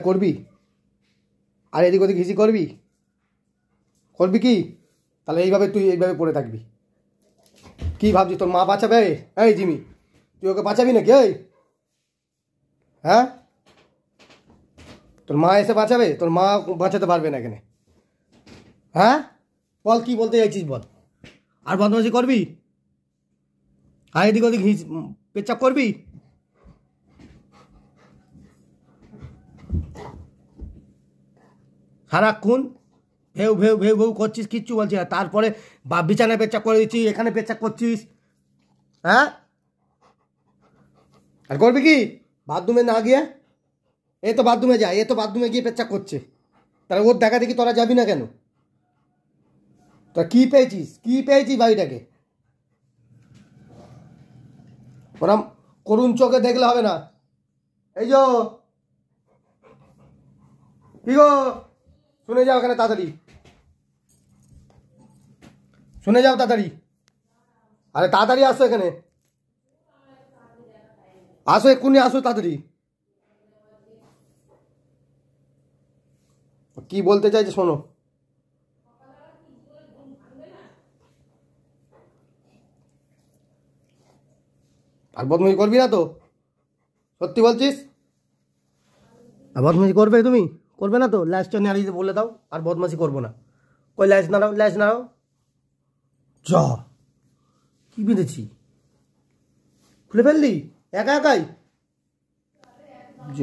করবি? আর এদিক ওদিক ঘিসি করবি? করবি কি? তাহলে এইভাবে তুই এইভাবে পড়ে থাকবি। কি ভাবছিস তোর মা বাঁচাবে? এই জিমি, তুই ওকে বাঁচাবি নাকি? এই হ্যাঁ, তোর মা এসে বাঁচাবে? তোর মা বাঁচাতে পারবে না এখানে। হ্যাঁ বল, কি বলতে চাইছিস বল। আর বদমাশি করবি? আর এদিক ওদিক পেচ্ছাপ করবি? সারাক্ষণ ভেউ ভেউ ভেউ ভেউ করছিস, কিচ্ছু বলছিস না। তারপরে বিছানায় পেচ্ছাপ করে দিচ্ছিস, এখানে পেচ্ছাপ করছিস। হ্যাঁ, আর করবি কি? বাথরুমে না গিয়ে? এ তো বাথরুমে যায়, এ তো বাথরুমে গিয়ে পেচ্ছাপ করছে। তাহলে ওর দেখা দেখি তোরা যাবি না কেন? তোরা কি পেয়েছিস, কি পেয়েছিস বাড়িটাকে? ওরম করুণ চোখে দেখলে হবে না। এই যো, কি গো, শুনে যাও এখানে তাড়াতাড়ি, শুনে যাও তাড়াতাড়ি। আরে তাড়াতাড়ি আসো এখানে, আসো এক্ষুনি, আসো তাড়াতাড়ি। কি বলতে চাইছে শোনো। আর বদমাশি করবি না তো? সত্যি বলছিস? আর বদমাশি করবে তুমি? করবে না তো? ল্যাসটা নাড়িয়ে বলে দাও আর বদমাশি করবো না। কই ল্যাস নাড়াও, ল্যাস নাড়াও। যা, কি বেঁধেছি? খুলে ফেললি একা একাই? জ